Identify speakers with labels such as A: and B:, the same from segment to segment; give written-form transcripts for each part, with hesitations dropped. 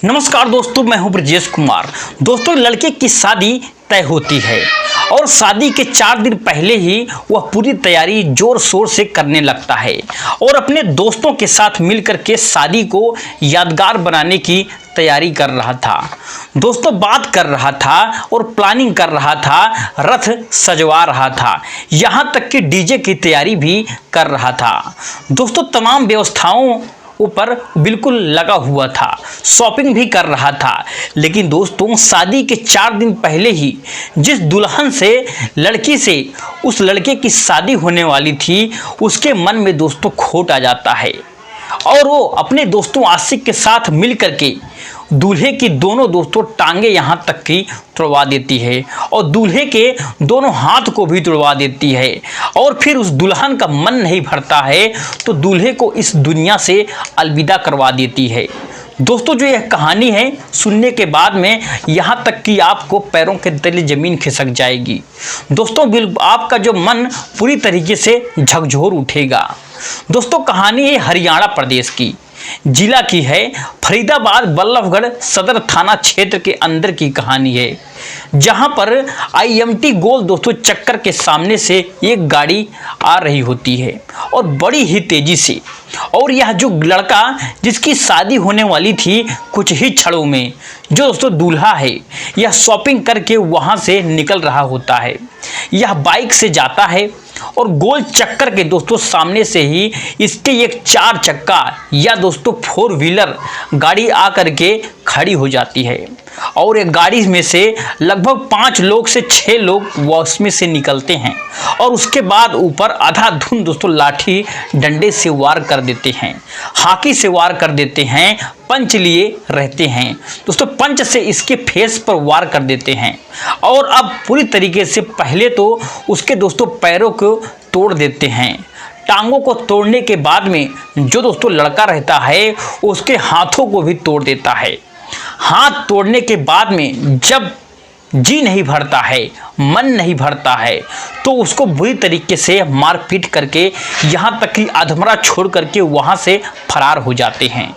A: नमस्कार दोस्तों, मैं हूं ब्रजेश कुमार। दोस्तों, लड़के की शादी तय होती है और शादी के 4 दिन पहले ही वह पूरी तैयारी जोर शोर से करने लगता है और अपने दोस्तों के साथ मिलकर के शादी को यादगार बनाने की तैयारी कर रहा था। दोस्तों, बात कर रहा था और प्लानिंग कर रहा था, रथ सजवा रहा था, यहाँ तक कि डीजे की तैयारी भी कर रहा था। दोस्तों, तमाम व्यवस्थाओं ऊपर बिल्कुल लगा हुआ था, शॉपिंग भी कर रहा था। लेकिन दोस्तों, शादी के 4 दिन पहले ही जिस दुल्हन से लड़की से उस लड़के की शादी होने वाली थी, उसके मन में दोस्तों खोट आ जाता है और वो अपने दोस्तों आशिक के साथ मिल करके दूल्हे की दोनों दोस्तों टांगे यहाँ तक की तुड़वा देती है और दूल्हे के दोनों हाथ को भी तुड़वा देती है। और फिर उस दुल्हन का मन नहीं भरता है तो दूल्हे को इस दुनिया से अलविदा करवा देती है। दोस्तों, जो यह कहानी है सुनने के बाद में यहाँ तक कि आपको पैरों के तले ज़मीन खिसक जाएगी। दोस्तों, आपका जो मन पूरी तरीके से झकझोर उठेगा। दोस्तों, कहानी है हरियाणा प्रदेश की, जिला की है, फरीदाबाद बल्लभगढ़ सदर थाना क्षेत्र के अंदर की कहानी है, जहां पर IMT गोल दोस्तों चक्कर के सामने से एक गाड़ी आ रही होती है और बड़ी ही तेजी से। और यह जो लड़का जिसकी शादी होने वाली थी, कुछ ही क्षणों में जो दोस्तों दूल्हा है, यह शॉपिंग करके वहां से निकल रहा होता है। यह बाइक से जाता है और गोल चक्कर के दोस्तों सामने से ही इसके एक 4 चक्का या दोस्तों 4 व्हीलर गाड़ी आकर के खड़ी हो जाती है और एक गाड़ी में से लगभग 5 लोग से 6 लोग उसमें से निकलते हैं और उसके बाद ऊपर आधा धुन दोस्तों लाठी डंडे से वार कर देते हैं, हाकी से वार कर देते हैं, पंच लिए रहते हैं दोस्तों, पंच से इसके फेस पर वार कर देते हैं और अब पूरी तरीके से पहले तो उसके दोस्तों पैरों को तोड़ देते हैं। टांगों को तोड़ने के बाद में जो दोस्तों लड़का रहता है उसके हाथों को भी तोड़ देता है। हाथ तोड़ने के बाद में जब जी नहीं भरता है, मन नहीं भरता है, तो उसको बुरी तरीके से मारपीट करके यहाँ तक कि अधमरा छोड़ करके वहाँ से फरार हो जाते हैं।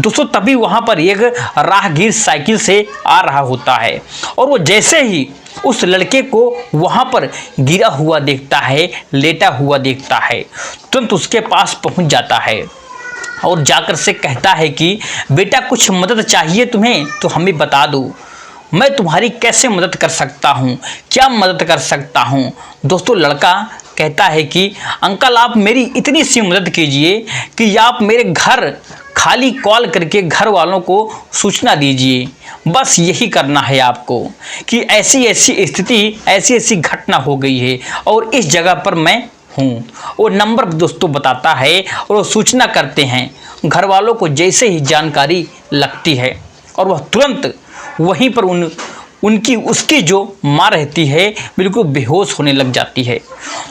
A: दोस्तों, तभी वहाँ पर एक राहगीर साइकिल से आ रहा होता है और वो जैसे ही उस लड़के को वहाँ पर गिरा हुआ देखता है, लेटा हुआ देखता है, तुरंत उसके पास पहुँच जाता है और जाकर से कहता है कि बेटा, कुछ मदद चाहिए तुम्हें तो हमें बता दो, मैं तुम्हारी कैसे मदद कर सकता हूँ, क्या मदद कर सकता हूँ। दोस्तों, लड़का कहता है कि अंकल, आप मेरी इतनी सी मदद कीजिए कि आप मेरे घर खाली कॉल करके घर वालों को सूचना दीजिए। बस यही करना है आपको कि ऐसी ऐसी स्थिति, ऐसी ऐसी घटना हो गई है और इस जगह पर मैं हूँ। वो नंबर दोस्तों बताता है और वो सूचना करते हैं। घर वालों को जैसे ही जानकारी लगती है और वह तुरंत वहीं पर उसकी जो माँ रहती है बिल्कुल बेहोश होने लग जाती है।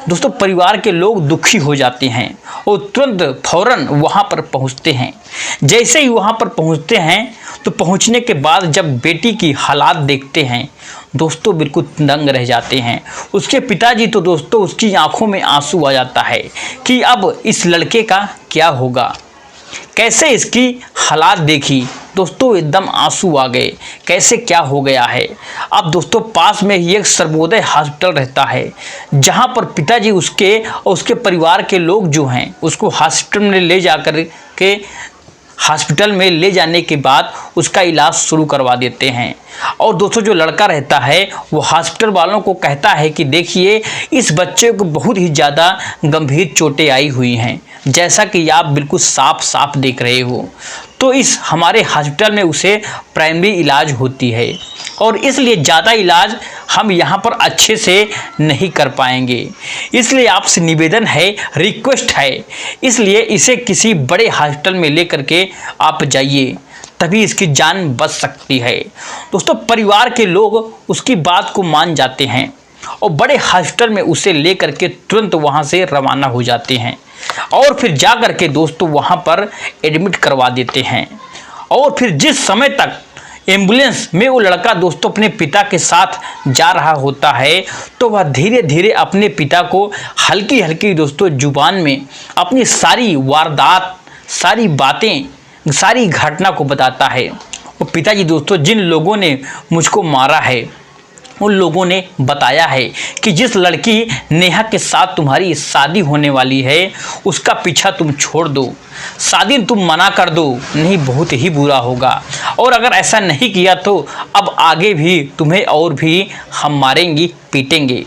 A: दोस्तों, परिवार के लोग दुखी हो जाते हैं और तुरंत फौरन वहाँ पर पहुँचते हैं। जैसे ही वहाँ पर पहुँचते हैं तो पहुँचने के बाद जब बेटी की हालात देखते हैं दोस्तों बिल्कुल दंग रह जाते हैं। उसके पिताजी तो दोस्तों उसकी आंखों में आंसू आ जाता है कि अब इस लड़के का क्या होगा। कैसे इसकी हालात देखी दोस्तों, एकदम आंसू आ गए, कैसे क्या हो गया है। अब दोस्तों पास में ही एक सर्वोदय हॉस्पिटल रहता है, जहां पर पिताजी उसके और उसके परिवार के लोग जो हैं उसको हॉस्पिटल में ले जाने के बाद उसका इलाज शुरू करवा देते हैं। और दोस्तों, जो लड़का रहता है वो हॉस्पिटल वालों को कहता है कि देखिए, इस बच्चे को बहुत ही ज़्यादा गंभीर चोटें आई हुई हैं, जैसा कि आप बिल्कुल साफ साफ देख रहे हो। तो इस हमारे हॉस्पिटल में उसे प्राइमरी इलाज होती है और इसलिए ज़्यादा इलाज हम यहाँ पर अच्छे से नहीं कर पाएंगे। इसलिए आपसे निवेदन है, रिक्वेस्ट है, इसलिए इसे किसी बड़े हॉस्पिटल में ले करके आप जाइए, तभी इसकी जान बच सकती है। दोस्तों, परिवार के लोग उसकी बात को मान जाते हैं और बड़े हॉस्पिटल में उसे ले करके तुरंत वहाँ से रवाना हो जाते हैं और फिर जा कर के दोस्तों वहाँ पर एडमिट करवा देते हैं। और फिर जिस समय तक एम्बुलेंस में वो लड़का दोस्तों अपने पिता के साथ जा रहा होता है, तो वह धीरे धीरे अपने पिता को हल्की हल्की दोस्तों जुबान में अपनी सारी वारदात, सारी बातें, सारी घटना को बताता है। वो पिताजी दोस्तों जिन लोगों ने मुझको मारा है उन लोगों ने बताया है कि जिस लड़की नेहा के साथ तुम्हारी शादी होने वाली है उसका पीछा तुम छोड़ दो, शादी तुम मना कर दो, नहीं बहुत ही बुरा होगा। और अगर ऐसा नहीं किया तो अब आगे भी तुम्हें और भी हम मारेंगे पीटेंगे।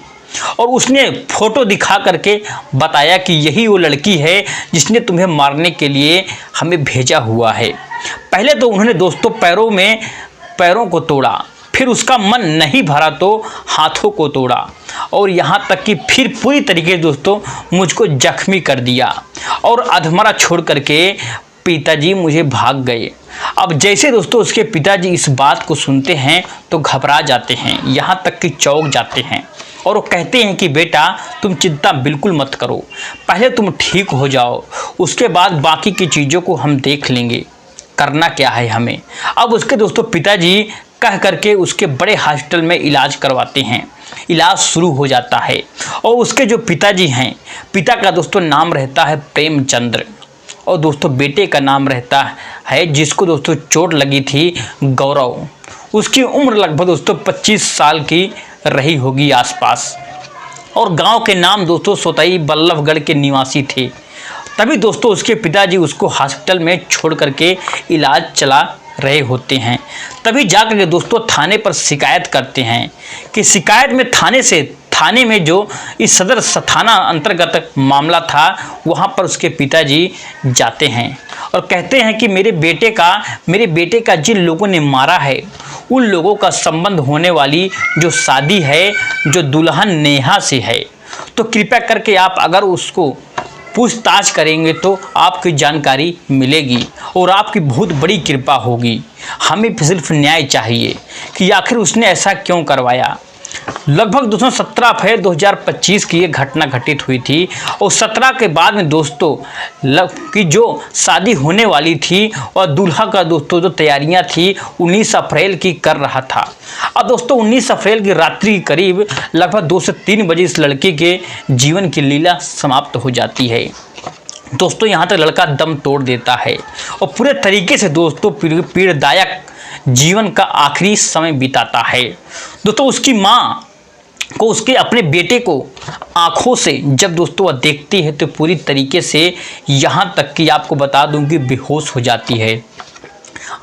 A: और उसने फोटो दिखा करके बताया कि यही वो लड़की है जिसने तुम्हें मारने के लिए हमें भेजा हुआ है। पहले तो उन्होंने दोस्तों पैरों को तोड़ा, फिर उसका मन नहीं भरा तो हाथों को तोड़ा, और यहाँ तक कि फिर पूरी तरीके से दोस्तों मुझको जख्मी कर दिया और अधमरा छोड़ करके पिताजी मुझे भाग गए। अब जैसे दोस्तों उसके पिताजी इस बात को सुनते हैं तो घबरा जाते हैं, यहाँ तक कि चौंक जाते हैं और वो कहते हैं कि बेटा तुम चिंता बिल्कुल मत करो, पहले तुम ठीक हो जाओ, उसके बाद बाकी की चीज़ों को हम देख लेंगे, करना क्या है हमें। अब उसके दोस्तों पिताजी कह करके उसके बड़े हॉस्पिटल में इलाज करवाते हैं। इलाज शुरू हो जाता है और उसके जो पिताजी हैं, पिता का दोस्तों नाम रहता है प्रेमचंद्र और दोस्तों बेटे का नाम रहता है जिसको दोस्तों चोट लगी थी गौरव। उसकी उम्र लगभग दोस्तों 25 साल की रही होगी आसपास, और गांव के नाम दोस्तों सोतई बल्लभगढ़ के निवासी थे। तभी दोस्तों उसके पिताजी उसको हॉस्पिटल में छोड़ करके इलाज चला रहे होते हैं। तभी जाकर के दोस्तों थाने पर शिकायत करते हैं कि शिकायत में थाने में जो इस सदर थाना अंतर्गत मामला था वहाँ पर उसके पिताजी जाते हैं और कहते हैं कि मेरे बेटे का जिन लोगों ने मारा है उन लोगों का संबंध होने वाली जो शादी है जो दुल्हन नेहा से है, तो कृपया करके आप अगर उसको पूछताछ करेंगे तो आपकी जानकारी मिलेगी और आपकी बहुत बड़ी कृपा होगी। हमें सिर्फ न्याय चाहिए कि आखिर उसने ऐसा क्यों करवाया। लगभग 217 अप्रैल 2025 की ये घटना घटित हुई थी और 17 के बाद में दोस्तों की जो शादी होने वाली थी और दूल्हा का दोस्तों जो तैयारियां थी 19 अप्रैल की कर रहा था। अब दोस्तों 19 अप्रैल की रात्रि करीब लगभग 2 से 3 बजे इस लड़की के जीवन की लीला समाप्त हो जाती है। दोस्तों यहाँ तक लड़का दम तोड़ देता है और पूरे तरीके से दोस्तों पीड़ादायक जीवन का आखिरी समय बिताता है। दोस्तों उसकी माँ को उसके अपने बेटे को आंखों से जब दोस्तों वह देखती है तो पूरी तरीके से यहाँ तक कि आपको बता दूं कि बेहोश हो जाती है।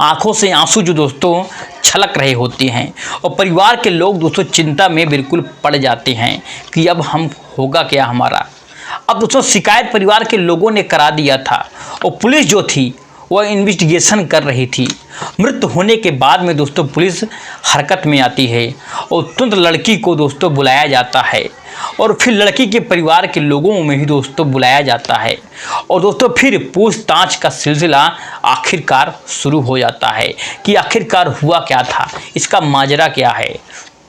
A: आंखों से आंसू जो दोस्तों छलक रहे होते हैं और परिवार के लोग दोस्तों चिंता में बिल्कुल पड़ जाते हैं कि अब हम होगा क्या हमारा। अब दोस्तों शिकायत परिवार के लोगों ने करा दिया था और पुलिस जो थी वह इन्वेस्टिगेशन कर रही थी। मृत्यु होने के बाद में दोस्तों पुलिस हरकत में आती है और तुरंत लड़की को दोस्तों बुलाया जाता है और फिर लड़की के परिवार के लोगों में ही दोस्तों बुलाया जाता है और दोस्तों फिर पूछताछ का सिलसिला आखिरकार शुरू हो जाता है कि आखिरकार हुआ क्या था, इसका माजरा क्या है।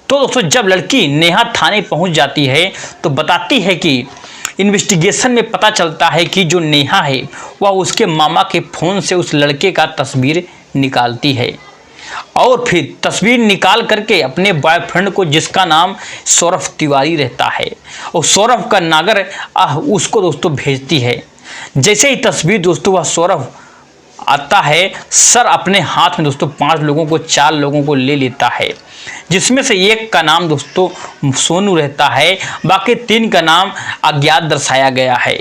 A: तो दोस्तों जब लड़की नेहा थाने पहुंच जाती है तो बताती है कि इन्वेस्टिगेशन में पता चलता है कि जो नेहा है वह उसके मामा के फ़ोन से उस लड़के का तस्वीर निकालती है और फिर तस्वीर निकाल करके अपने बॉयफ्रेंड को जिसका नाम सौरभ तिवारी रहता है और सौरभ का नागर उसको दोस्तों भेजती है। जैसे ही तस्वीर दोस्तों वह सौरभ आता है सर अपने हाथ में दोस्तों 4 लोगों को ले लेता है, जिसमें से एक का नाम दोस्तों सोनू रहता है, बाकी 3 का नाम अज्ञात दर्शाया गया है।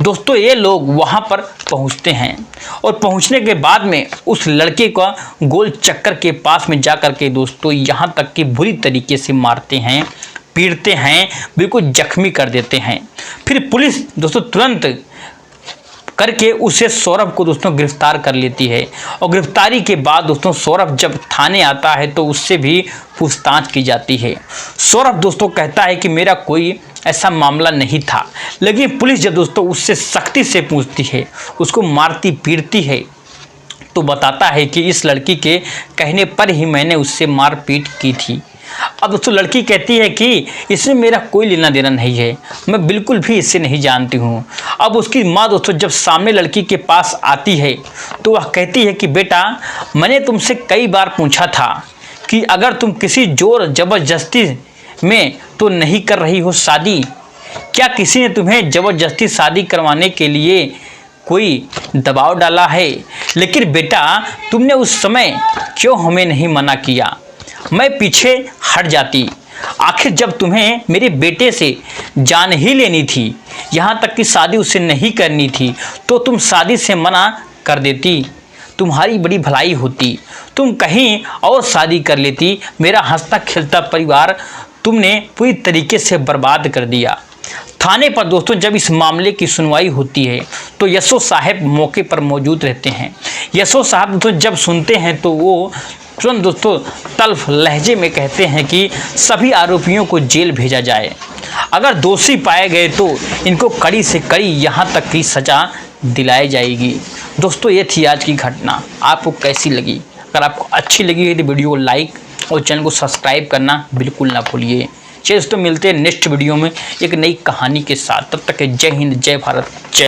A: दोस्तों ये लोग वहां पर पहुंचते हैं और पहुंचने के बाद में उस लड़के का गोल चक्कर के पास में जा कर के दोस्तों यहां तक कि बुरी तरीके से मारते हैं, पीटते हैं, बिल्कुल जख्मी कर देते हैं। फिर पुलिस दोस्तों तुरंत करके उसे सौरभ को दोस्तों गिरफ्तार कर लेती है और गिरफ्तारी के बाद दोस्तों सौरभ जब थाने आता है तो उससे भी पूछताछ की जाती है। सौरभ दोस्तों कहता है कि मेरा कोई ऐसा मामला नहीं था, लेकिन पुलिस जब दोस्तों उससे सख्ती से पूछती है, उसको मारती पीटती है, तो बताता है कि इस लड़की के कहने पर ही मैंने उससे मारपीट की थी। अब दोस्तों लड़की कहती है कि इसमें मेरा कोई लेना देना नहीं है, मैं बिल्कुल भी इससे नहीं जानती हूँ। अब उसकी माँ दोस्तों जब सामने लड़की के पास आती है तो वह कहती है कि बेटा मैंने तुमसे कई बार पूछा था कि अगर तुम किसी जोर ज़बरदस्ती में तो नहीं कर रही हो शादी, क्या किसी ने तुम्हें ज़बरदस्ती शादी करवाने के लिए कोई दबाव डाला है, लेकिन बेटा तुमने उस समय क्यों हमें नहीं मना किया? मैं पीछे हट जाती। आखिर जब तुम्हें मेरे बेटे से जान ही लेनी थी, यहाँ तक कि शादी उससे नहीं करनी थी, तो तुम शादी से मना कर देती। तुम्हारी बड़ी भलाई होती, तुम कहीं और शादी कर लेती। मेरा हंसता खिलता परिवार तुमने पूरी तरीके से बर्बाद कर दिया। थाने पर दोस्तों जब इस मामले की सुनवाई होती है तो यशो साहब मौके पर मौजूद रहते हैं। यशो साहब दोस्तों जब सुनते हैं तो वो तुरंत दोस्तों तल्ख लहजे में कहते हैं कि सभी आरोपियों को जेल भेजा जाए। अगर दोषी पाए गए तो इनको कड़ी से कड़ी यहाँ तक की सज़ा दिलाई जाएगी। दोस्तों ये थी आज की घटना, आपको कैसी लगी? अगर आपको अच्छी लगी है तो वीडियो को लाइक और चैनल को सब्सक्राइब करना बिल्कुल ना भूलिए। चलिए दोस्तों मिलते हैं नेक्स्ट वीडियो में एक नई कहानी के साथ। तब तक जय हिंद, जय भारत, जय।